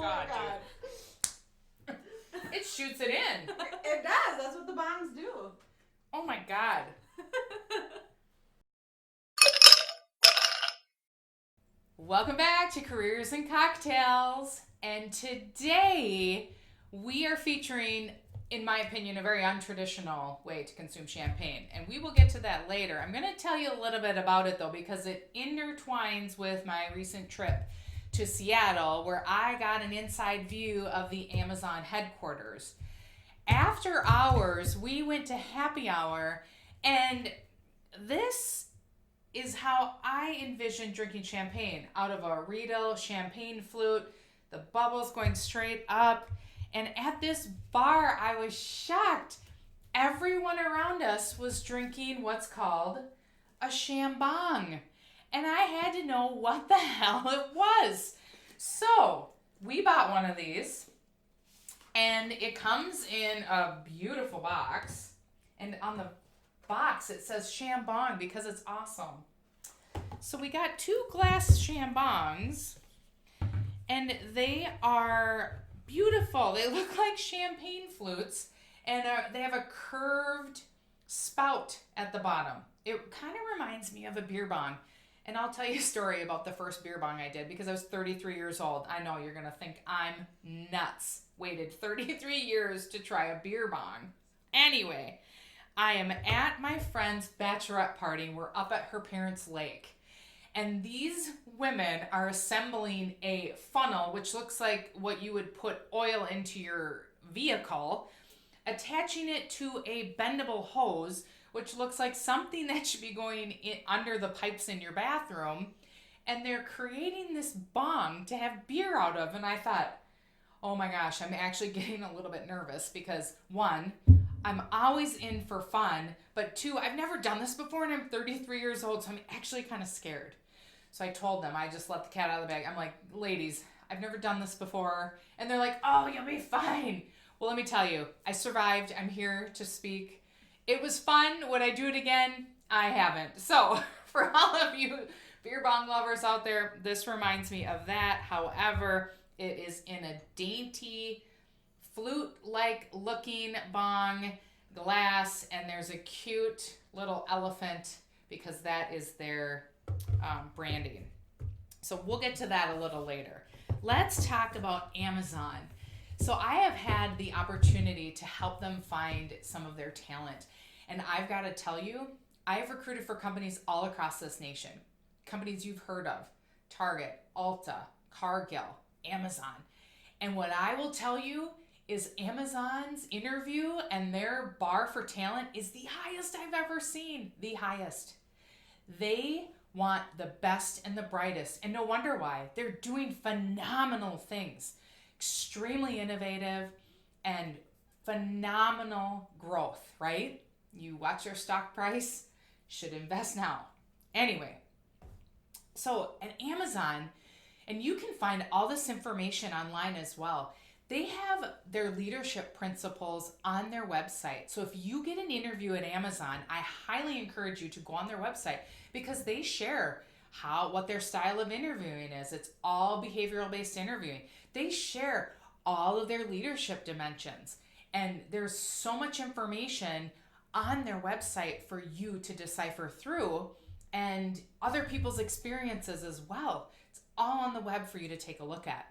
God, dude. It shoots it in. It does. That's what the bongs do. Oh my God. Welcome back to Careers and Cocktails. And today we are featuring, in my opinion, a very untraditional way to consume champagne. And we will get to that later. I'm going to tell you a little bit about it though, because it intertwines with my recent trip to Seattle, where I got an inside view of the Amazon headquarters. After hours, we went to happy hour, and this is how I envision drinking champagne, out of a Riedel champagne flute, the bubbles going straight up. And at this bar, I was shocked. Everyone around us was drinking what's called a Chambong. And I had to know what the hell it was. So we bought one of these, and it comes in a beautiful box. And on the box it says Chambong because it's awesome. So we got 2 glass Chambongs, and they are beautiful. They look like champagne flutes, and they have a curved spout at the bottom. It kind of reminds me of a beer bong. And I'll tell you a story about the first beer bong I did, because I was 33 years old. I know you're going to think I'm nuts. Waited 33 years to try a beer bong. Anyway, I am at my friend's bachelorette party. We're up at her parents' lake. And these women are assembling a funnel, which looks like what you would put oil into your vehicle, attaching it to a bendable hose, which looks like something that should be going in under the pipes in your bathroom. And they're creating this bong to have beer out of. And I thought, oh my gosh, I'm actually getting a little bit nervous because 1, I'm always in for fun, but 2, I've never done this before and I'm 33 years old, so I'm actually kind of scared. So I told them, I just let the cat out of the bag. I'm like, ladies, I've never done this before. And they're like, oh, you'll be fine. Well, let me tell you, I survived. I'm here to speak. It was fun. Would I do it again? I haven't. So for all of you beer bong lovers out there, this reminds me of that. However, it is in a dainty, flute-like looking bong glass, and there's a cute little elephant because that is their branding. So we'll get to that a little later. Let's talk about Amazon. So I have had the opportunity to help them find some of their talent. And I've got to tell you, I've recruited for companies all across this nation. Companies you've heard of: Target, Ulta, Cargill, Amazon. And what I will tell you is Amazon's interview and their bar for talent is the highest I've ever seen. The highest. They want the best and the brightest. And no wonder why. They're doing phenomenal things. Extremely innovative and phenomenal growth, right? You watch your stock price, should invest now. Anyway, so at Amazon, and you can find all this information online as well. They have their leadership principles on their website. So if you get an interview at Amazon, I highly encourage you to go on their website because they share what their style of interviewing is. It's all behavioral based interviewing. They share all of their leadership dimensions, and there's so much information on their website for you to decipher through, and other people's experiences as well. It's all on the web for you to take a look at.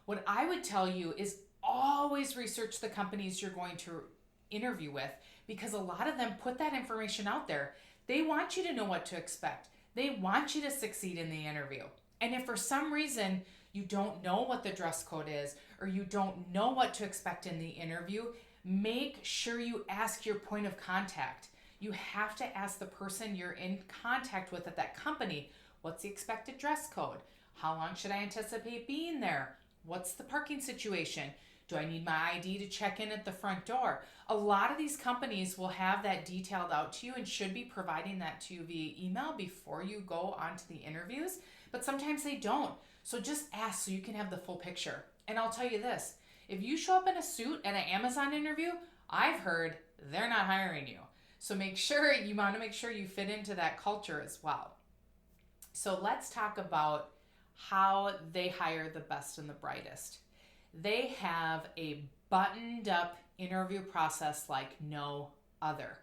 What I would tell you is always research the companies you're going to interview with, because a lot of them put that information out there. They want you to know what to expect. They want you to succeed in the interview. And if for some reason you don't know what the dress code is, or you don't know what to expect in the interview, make sure you ask your point of contact. You have to ask the person you're in contact with at that company, what's the expected dress code? How long should I anticipate being there? What's the parking situation? Do I need my ID to check in at the front door? A lot of these companies will have that detailed out to you and should be providing that to you via email before you go on to the interviews, but sometimes they don't. So just ask so you can have the full picture. And I'll tell you this, if you show up in a suit at an Amazon interview, I've heard they're not hiring you. So you want to make sure you fit into that culture as well. So let's talk about how they hire the best and the brightest. They have a buttoned up interview process like no other.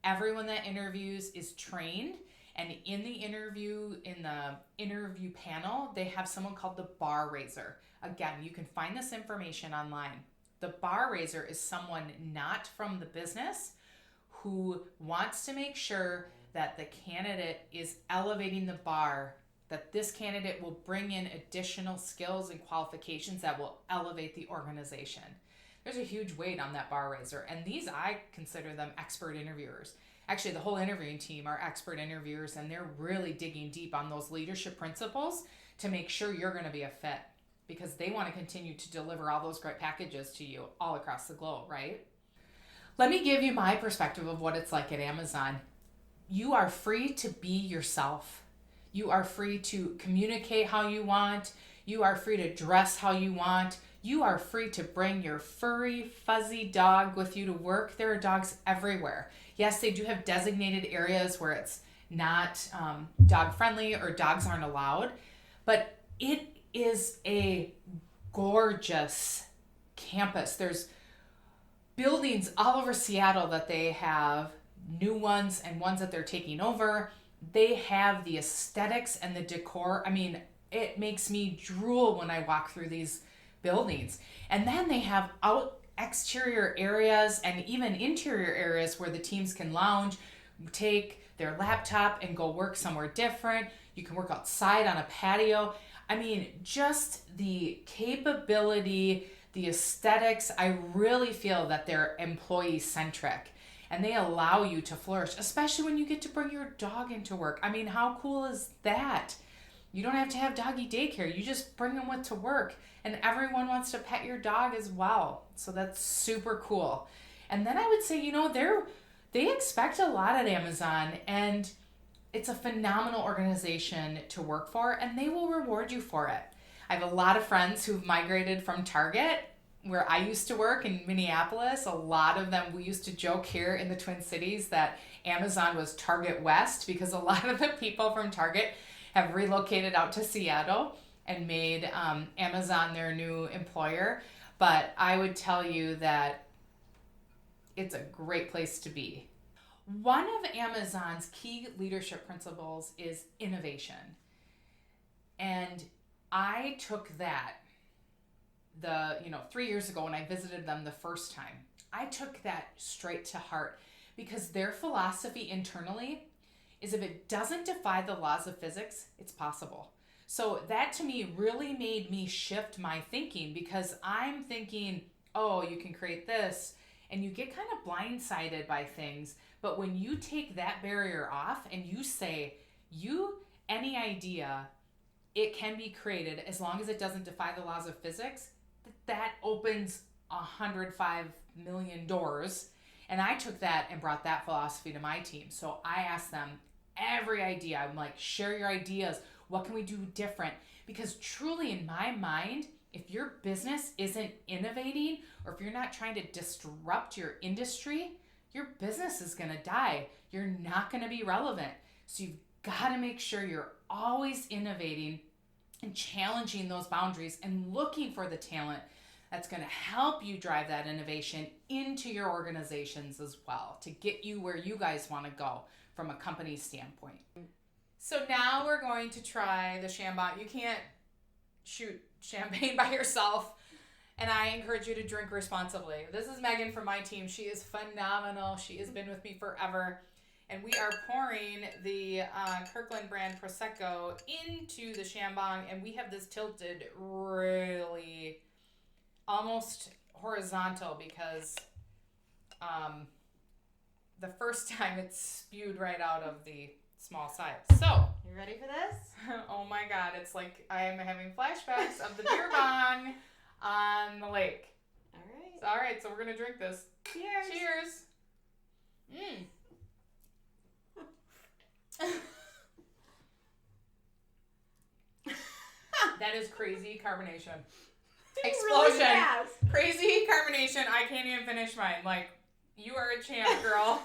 Everyone that interviews is trained, and in the interview panel, they have someone called the bar raiser. Again, you can find this information online. The bar raiser is someone not from the business who wants to make sure that the candidate is elevating the bar, that this candidate will bring in additional skills and qualifications that will elevate the organization. There's a huge weight on that bar raiser, and these, I consider them expert interviewers. Actually, the whole interviewing team are expert interviewers, and they're really digging deep on those leadership principles to make sure you're going to be a fit, because they want to continue to deliver all those great packages to you all across the globe, right? Let me give you my perspective of what it's like at Amazon. You are free to be yourself. You are free to communicate how you want. You are free to dress how you want. You are free to bring your furry, fuzzy dog with you to work. There are dogs everywhere. Yes, they do have designated areas where it's not dog friendly or dogs aren't allowed, but it is a gorgeous campus. There's buildings all over Seattle that they have, new ones and ones that they're taking over. They have the aesthetics and the decor. I mean, it makes me drool when I walk through these buildings. And then they have exterior areas and even interior areas where the teams can lounge, take their laptop and go work somewhere different. You can work outside on a patio. I mean, just the capability, the aesthetics, I really feel that they're employee-centric and they allow you to flourish, especially when you get to bring your dog into work. I mean, how cool is that? You don't have to have doggy daycare. You just bring them with to work, and everyone wants to pet your dog as well. So that's super cool. And then I would say, they expect a lot at Amazon, and it's a phenomenal organization to work for, and they will reward you for it. I have a lot of friends who've migrated from Target, where I used to work in Minneapolis. A lot of them, we used to joke here in the Twin Cities that Amazon was Target West, because a lot of the people from Target have relocated out to Seattle and made Amazon their new employer. But I would tell you that it's a great place to be. One of Amazon's key leadership principles is innovation. And I took that 3 years ago when I visited them the first time. I took that straight to heart, because their philosophy internally is if it doesn't defy the laws of physics, it's possible. So that to me really made me shift my thinking, because I'm thinking, oh, you can create this, and you get kind of blindsided by things. But when you take that barrier off and you say, any idea, it can be created as long as it doesn't defy the laws of physics, that opens 105 million doors. And I took that and brought that philosophy to my team. So I asked them every idea. I'm like, share your ideas. What can we do different? Because truly, in my mind, if your business isn't innovating, or if you're not trying to disrupt your industry, your business is going to die. You're not going to be relevant. So you've got to make sure you're always innovating and challenging those boundaries and looking for the talent that's going to help you drive that innovation into your organizations as well, to get you where you guys want to go from a company standpoint. So now we're going to try the Chambong. You can't shoot champagne by yourself, and I encourage you to drink responsibly. This is Megan from my team. She is phenomenal. She has been with me forever. And we are pouring the Kirkland brand Prosecco into the Chambong, and we have this tilted really almost horizontal, because the first time it spewed right out of the small size. So, You ready for this? oh my God, it's like I am having flashbacks of the beer bong on the lake. All right, so we're going to drink this. Cheers. Cheers. That is crazy carbonation. Explosion. Really fast. Crazy carbonation. I can't even finish mine. Like, you are a champ, girl.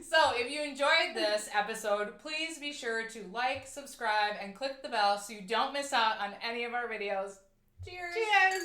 So, if you enjoyed this episode, please be sure to like, subscribe, and click the bell so you don't miss out on any of our videos. Cheers. Cheers.